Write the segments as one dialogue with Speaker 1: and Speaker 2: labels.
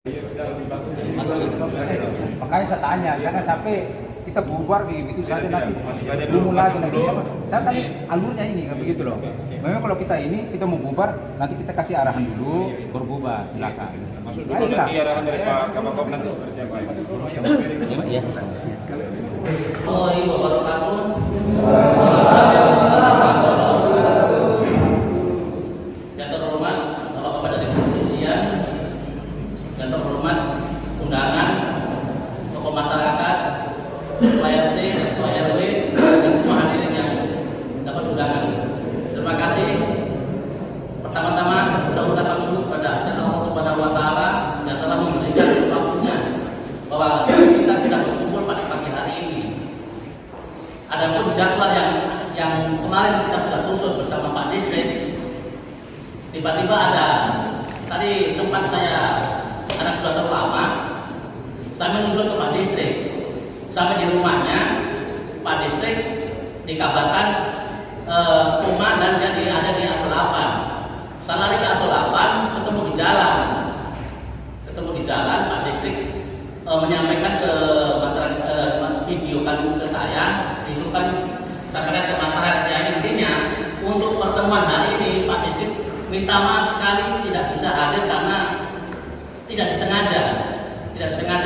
Speaker 1: Makanya saya tanya, jangan sampai kita bubar di itu saja nanti belum lagi nanti. Saya tadi alurnya ini kan begitu loh. Memang kalau kita ini kita mau bubar, nanti kita kasih arahan dulu, baru bubar, silakan.
Speaker 2: Maksud dulu nanti arahan dari Pak Kapolkom nanti seperti apa?
Speaker 1: Iya.
Speaker 3: Assalamualaikum warahmatullahi yang terhormat Bapak dari Kepolisian, yang terhormat undangan, tokoh masyarakat, Ketua RT, Ketua RW, dan semua hadirin yang dapat undangan. Terima kasih. Pertama-tama saya ucapkan syukur kepada Allah Subhanahu Wa Taala yang telah memberikan waktunya bahwa kita bisa berkumpul pada pagi hari ini. Adapun jadwal yang kemarin kita sudah susun bersama Pak Distrik, tiba-tiba ada tadi sempat karena sudah terlalu lama, saya menyusun ke Pak Distrik. Sampai di rumahnya Pak Distrik dikabarkan koma dan dia ada di Asolapan. Saya lari ke Asolapan, ketemu di jalan Pak Distrik menyampaikan ke masyarakat, videokan ke saya, disuruhkan saya ke masyarakat. Yang intinya untuk pertemuan hari ini Pak Distrik minta maaf sekali tidak bisa hadir karena tidak disengaja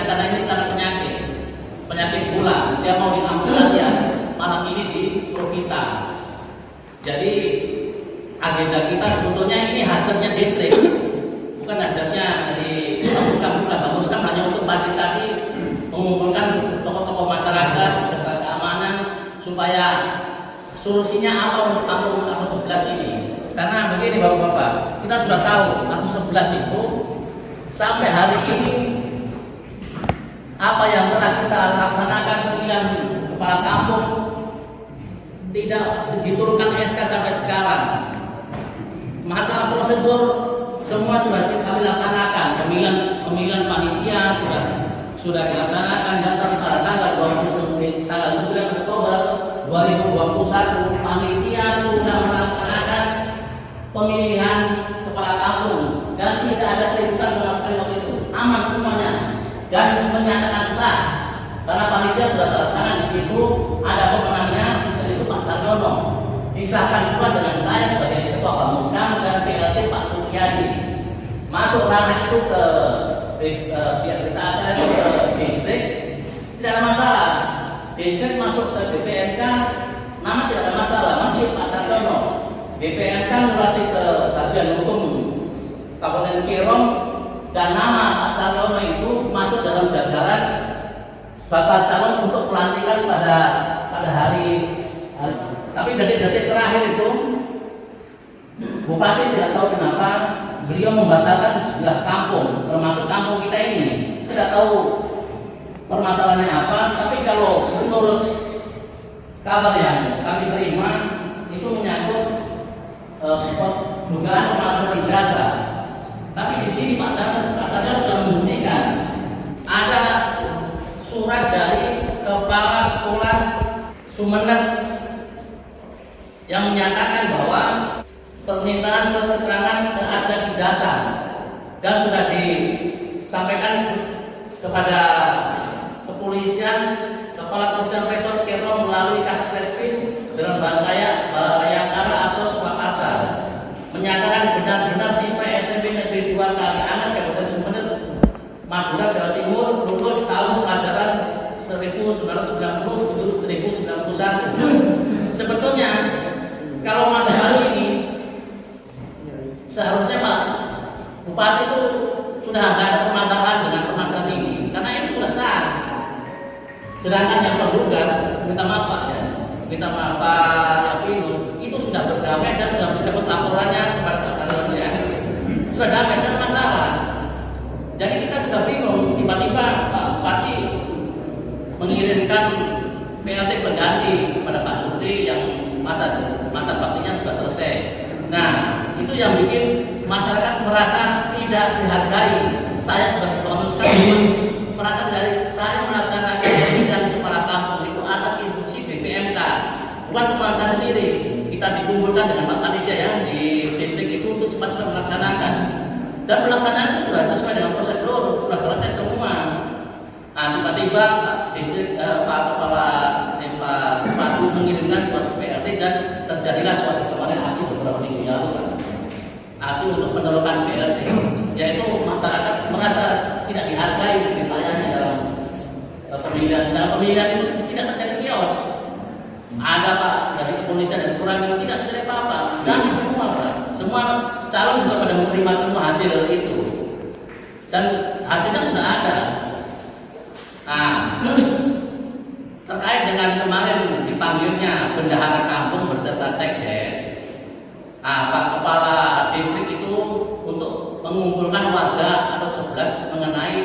Speaker 3: karena ini karena penyakit gula. Dia mau diamputasi malam ini di Provita. Jadi agenda kita sebetulnya ini hajatnya distrik, bukan hajatnya dari Pak Muskam hanya untuk fasilitasi mengumpulkan tokoh-tokoh masyarakat serta keamanan supaya solusinya apa untuk kampung Aso 11 ini. Karena begini Bapak-bapak, kita sudah tahu Aso 11 itu sampai hari ini apa yang telah kita laksanakan pemilihan kepala kampung tidak diturunkan SK sampai sekarang. Masalah prosedur semua sudah kami laksanakan, pemilihan panitia sudah dilaksanakan dan pada tanggal 9 Oktober 2021 panitia sudah melaksanakan pemilihan kepala kampung dan tidak ada keributan sama sekali waktu itu, aman semuanya dan menyatakan sah karena panitia sudah tertangan di situ, ada pemenangnya yaitu Pak Sarjono, disahkan pula dengan saya sebagai ketua Bamusdam dan PLT Pak Supriyadi. Masuk ranah itu ke pihak berita acara itu ke distrik, tidak ada masalah. Distrik masuk ke DPMK, nama tidak ada masalah, masih Pak Sarjono. DPMK berarti ke bagian hukum Kabupaten Kirong dan nama Pak Sarjono itu masuk dalam jajaran bakal calon untuk pelantikan pada hari. Tapi detik-detik terakhir itu Bupati tidak tahu kenapa beliau membatalkan sejumlah kampung, termasuk kampung kita ini. Tidak tahu permasalahannya apa, tapi kalau menurut kabar yang kami terima itu menyangkut dugaan pemalsuan ijazah. Tapi di sini Pak Sarjono sudah membuktikan ada surat dari Kepala Sekolah Sumeneb yang menyatakan bahwa permintaan surat keterangan keaslian ijazah dan sudah disampaikan kepada kepolisian, Kepala Kepolisian Resort Kirong melalui Kasat Reskrim Jalan Bayangkara Asos Makassar menyatakan benar-benar siswa SMP Negeri 2 Kaliangan Kabupaten Sumeneb, Madura, Jawa Timur lulus tahun pelajaran 1990-1991. Sebetulnya kalau masa lalu ini seharusnya Pak Bupati itu sudah tidak ada permasalahan dengan permasalahan ini karena ini sudah sah. Sedangkan yang tergugat, minta maaf Pak ya, minta maaf Pak Yapinus, itu sudah berdamai dan sudah mencabut laporannya kepada Pak Sarjono ya. Sudah damai, tidak ada masalah. Jadi kita juga bingung, tiba-tiba Pak Bupati mengirimkan PLT pengganti kepada Pak Supri yang masa baktinya sudah selesai. Nah, itu yang bikin masyarakat merasa tidak dihargai. Saya sebagai penulis merasa dari saya melaksanakan pemilihan kepala kampung itu atas instruksi BPMK, bukan kepala saya sendiri. Kita dikumpulkan dengan Pak Panitia ya di distrik itu untuk cepat-cepat melaksanakan. Dan pelaksanaan itu sudah sesuai dengan prosedur, sudah tiba-tiba Pak Kepala Pak Bupati mengirimkan suatu PRT dan terjadilah suatu kemarin aksi beberapa minggu yang lalu kan. Aksi untuk penolakan PRT, yaitu masyarakat merasa tidak dihargai dilayani dalam pemilihan. Sedangkan pemilihan itu tidak terjadi kios. Ada Pak dari kepolisian dan kurang tidak terjadi apa-apa. Dan semua Pak, semua calon juga pada menerima semua hasil itu. Dan hasilnya sudah ada. Nah, terkait dengan kemarin dipanggilnya bendahara kampung berserta sekdes, Pak Kepala Distrik itu untuk mengumpulkan warga atau 11 mengenai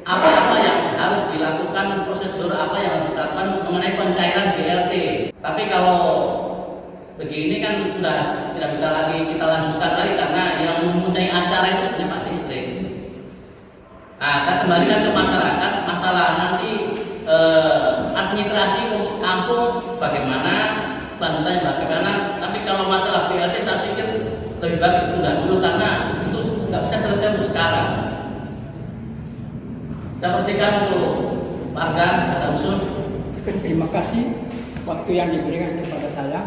Speaker 3: apa-apa yang harus dilakukan, prosedur apa yang harus dilakukan mengenai pencairan BLT. Tapi kalau begini kan sudah tidak bisa lagi kita lanjutkan lagi karena yang mempunyai acara itu sebenarnya Pak Distrik. Nah, saya kembalikan ke masyarakat, masalah nanti administrasi untuk kampung bagaimana, lanjutannya bagaimana. Tapi kalau masalah BLT saya pikir lebih baik ditunda dulu karena itu nggak bisa selesai untuk sekarang. Saya persilakan untuk warga ada usul.
Speaker 4: Terima kasih waktu yang diberikan kepada saya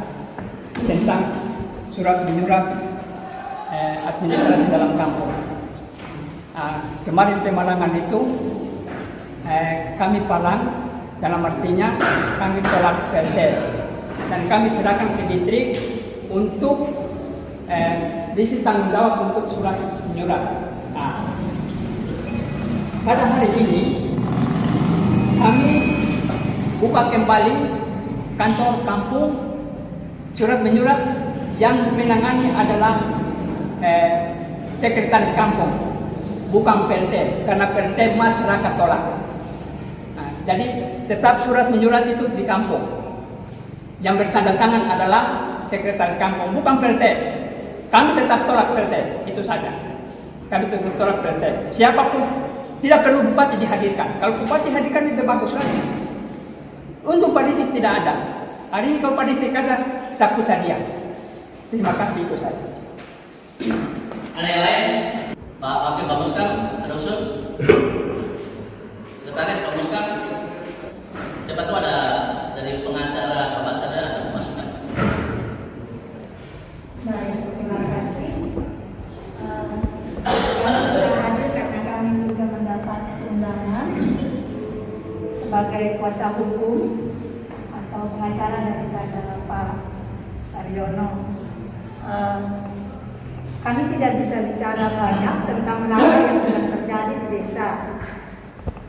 Speaker 4: tentang surat menyurat administrasi dalam kampung. Kemarin pemalangan itu kami palang, dalam artinya kami tolak PLT dan kami serahkan ke distrik untuk diisi tanggung jawab untuk surat menyurat. Pada hari ini kami buka kembali kantor kampung. Surat menyurat yang menangani adalah sekretaris kampung, bukan PLT, karena PLT masyarakat tolak. Jadi tetap surat menyurat itu di kampung. Yang bertanda tangan adalah sekretaris kampung, bukan PLT. Kami tetap tolak PLT, itu saja. Kami tetap tolak PLT. Siapapun, tidak perlu bupati dihadirkan. Kalau bupati hadirkan itu bagus lagi. Untuk Pak Distrik tidak ada. Hari ini kalau Pak Distrik ada, sapu dia. Terima kasih, itu saja.
Speaker 3: Ada yang lain? Pak Wakil Pak Muskam, ada usul? Sekretaris Pak Muskam, siapa tahu ada dari pengacara Bapak Sada ada masukan.
Speaker 5: Baik, terima kasih. Kami sudah hadir karena kami juga mendapat undangan sebagai kuasa hukum atau pengacara daripada Pak Saryono. Kami tidak bisa bicara banyak tentang apa yang sedang terjadi di desa.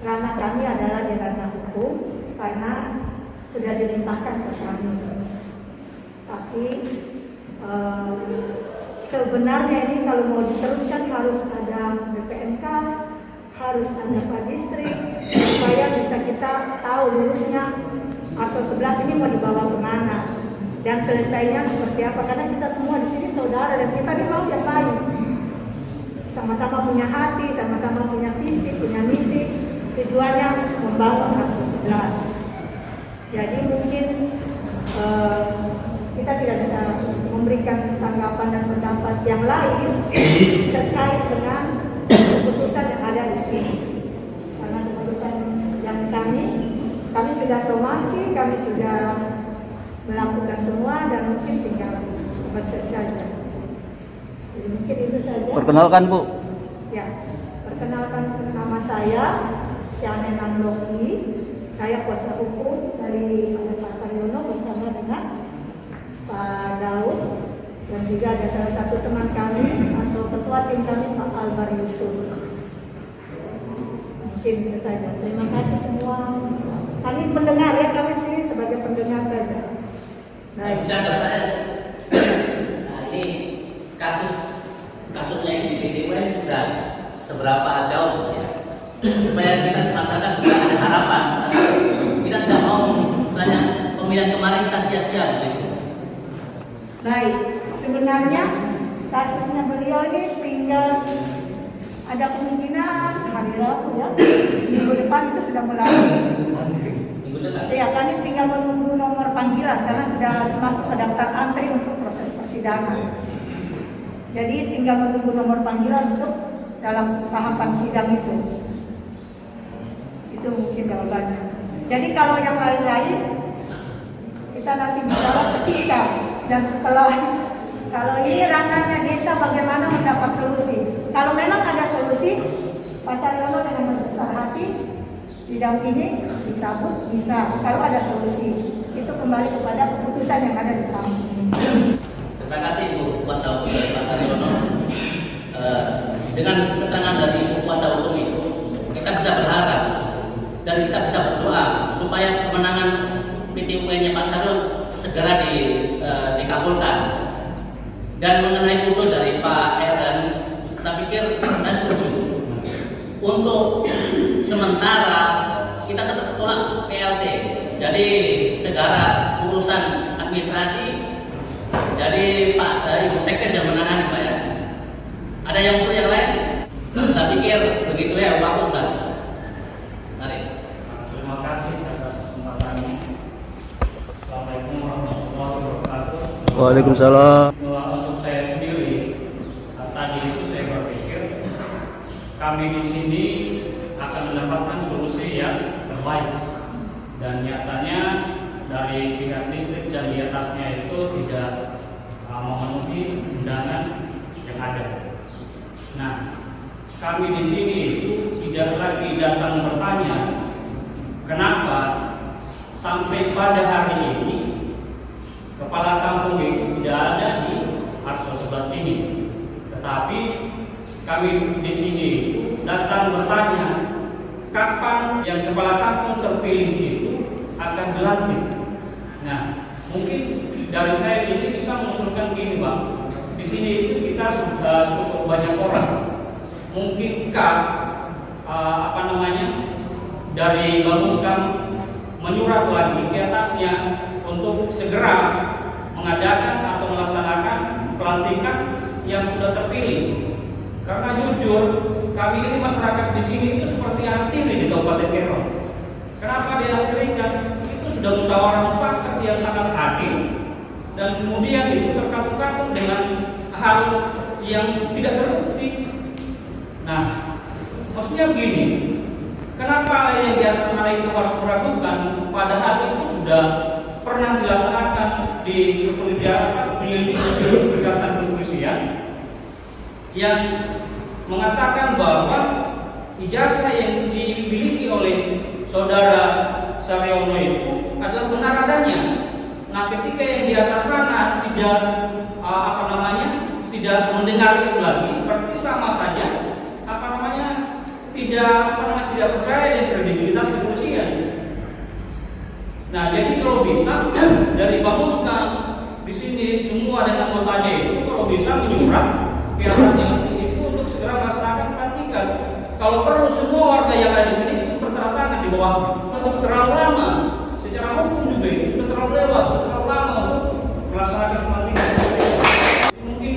Speaker 5: Ranah kami adalah di ranah hukum karena sudah dilimpahkan ke kami. Tapi sebenarnya ini kalau mau diteruskan harus ada BPNK, harus ada Pak Distrik supaya bisa kita tahu lurusnya Arso 11 ini mau dibawa kemana dan selesainya seperti apa, karena kita semua di sini saudara dan kita ini mau yang baik, sama-sama punya hati, sama-sama punya visi, punya misi, tujuannya membangun Arso 11. Jadi mungkin kita tidak bisa memberikan tanggapan dan pendapat yang lain terkait dengan keputusan yang ada di sini. Karena keputusan yang kami sudah somasi, kami sudah melakukan semua dan mungkin tinggal proses saja. Jadi mungkin itu saja.
Speaker 3: Perkenalkan Bu.
Speaker 5: Ya, perkenalkan nama saya Syane Nanloki. Saya kuasa hukum dari Pak Saryono bersama dengan Pak Daud dan juga ada salah satu teman kami atau ketua tim kami Pak Albar Yusuf. Mungkin itu saja. Terima kasih semua. Kami pendengar ya, kami sini sebagai pendengar saja. Baik.
Speaker 3: Bisa nggak saya? Nah ini kasusnya ini di DPW sudah seberapa jauh ya? Supaya kita masyarakat juga ada harapan. Kita tidak mau misalnya pemilihan kemarin kita sia-sia begitu.
Speaker 5: Baik, sebenarnya kasusnya beliau ini tinggal ada kemungkinan hari Rabu ya, minggu depan itu sudah mulai. Ya, kami tinggal menunggu nomor panggilan karena sudah masuk ke daftar antri untuk proses persidangan. Jadi tinggal menunggu nomor panggilan untuk dalam tahapan sidang itu. Itu mungkin jawabannya. Jadi kalau yang lain-lain kita nanti bicara ketika dan setelah. Kalau ini ranahnya desa bagaimana mendapat solusi. Kalau memang ada solusi, Pak Saryono dengan besar hati didampingi, dicabut bisa. Kalau ada solusi, itu kembali kepada keputusan yang ada di kampung.
Speaker 3: Terima kasih Bu Kuasa Hukum dari Pak Saryono. Dengan keterangan dari Bu Kuasa Hukum itu, kita bisa berharap dan kita bisa berdoa supaya kemenangan PT UN-nya Pak Saryono segera dikabulkan. Dan mengenai usul dari Pak Heran, saya pikir saya setuju. Untuk sementara kita tetap tolak PLT. Jadi segala urusan administrasi dari Pak dari Ibu Sekdes yang menangani Pak ya. Ada yang usul yang lain? Saya pikir begitu ya, bagus Mas. Mari.
Speaker 6: Terima kasih atas kesempatannya. Assalamualaikum warahmatullahi wabarakatuh.
Speaker 7: Waalaikumsalam.
Speaker 6: Untuk saya sendiri, tadi itu saya berpikir kami di sini akan mendapatkan solusi yang terbaik, dan nyatanya dari pihak distrik dan di atasnya itu tidak memenuhi undangan yang ada. Nah, kami di sini itu tidak lagi datang bertanya kenapa sampai pada hari ini kepala kampung itu tidak ada di Arso 11 ini, tetapi kami di sini datang bertanya kapan yang kepala kampung terpilih itu akan dilantik. Nah, mungkin dari saya ini bisa mengusulkan gini Bang, di sini itu kita sudah cukup banyak orang. Mungkinkah dari Bamuskam menyurat lagi ke atasnya untuk segera mengadakan atau melaksanakan pelantikan yang sudah terpilih. Karena jujur, kami ini masyarakat di sini itu seperti antiri di Kabupaten Kero. Kenapa diakhirkan? Itu sudah musyawarah mufakat yang sangat adil, dan kemudian itu terkatung-katung dengan hal yang tidak terbukti. Nah, maksudnya begini, kenapa yang di atas sana itu harus meragukan, padahal itu sudah pernah dilaksanakan di kepolisian, di Ikatan Kepolisian yang mengatakan bahwa ijazah yang dimiliki oleh saudara Saryono itu adalah benar adanya. Nah, ketika yang di atas sana tidak tidak mendengar itu lagi, berarti sama saja tidak percaya dengan kredibilitas kepolisian. Nah, jadi kalau bisa dari Bamuskam di sini semua dan anggotanya itu kalau bisa menyurat ke atasnya itu untuk segera melaksanakan pelantikan. Kalau perlu semua warga yang ada di sini itu berteratangan di bawah. Sudah terlalu lama secara hukum juga itu sudah terlalu lewat, sudah terlalu lama untuk melaksanakan pelantikan. Mungkin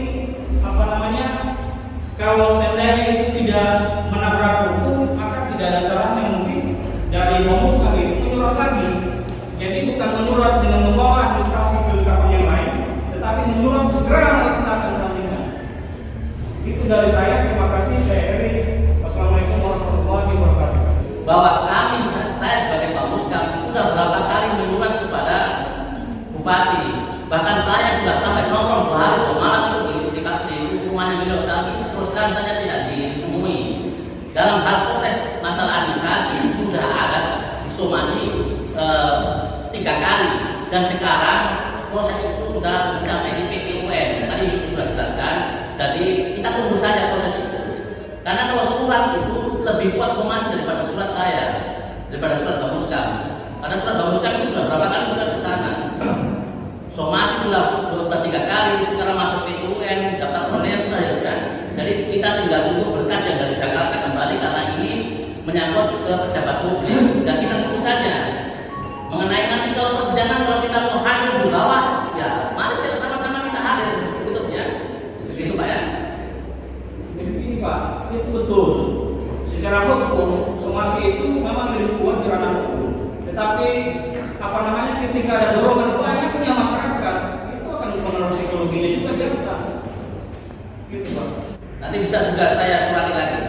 Speaker 6: kalau seandainya itu tidak menabrak hukum, maka tidak ada salahnya mungkin dari Bamuskam itu menyurat lagi. Jadi bukan menyurat dengan membawa administrasi ke kampung yang lain, tetapi menyurat segera melaksanakan pelantikan. Itu dari saya. Terima kasih. Saya Eri. Wassalamualaikum warahmatullahi wabarakatuh.
Speaker 3: Bahwa saya sebagai Bamuskam sudah berapa kali menyurat kepada Bupati, bahkan saya sudah sampai nongkrong 2 hari malam itu di rumahnya beliau, tapi terus terang saja tidak ditemui. Dalam hal protes masalah administrasi sudah ada disomasi 3 kali, dan sekarang proses itu sudah mencapai di PT UN. Tadi sudah dijelaskan, jadi kita tunggu saja proses itu. Karena kalau surat itu lebih kuat somasi daripada surat saya, daripada surat Bamuskam. Karena surat Bamuskam itu sudah berapa kali sudah ke sana. Somasi sudah 3 kali, sekarang masuk PT UN, daftar perniagaan sudah ya. Jadi kita tinggal tunggu berkas yang dari Jakarta kembali, karena ini menyangkut ke pejabat publik, dan kita tunggu saja. Mengenai nanti kalau persidangan, kalau kita mau hadir di bawah, ya mari sama-sama kita hadir, begitu ya, begitu Pak ya.
Speaker 6: Ini Pak, itu betul. Secara hukum, somasi itu memang lebih kuat di ranah hukum. Tetapi ketika ada dorongan banyaknya masyarakat, itu akan mempengaruhi psikologinya juga di atas. Gitu Pak.
Speaker 3: Nanti bisa juga saya surati lagi.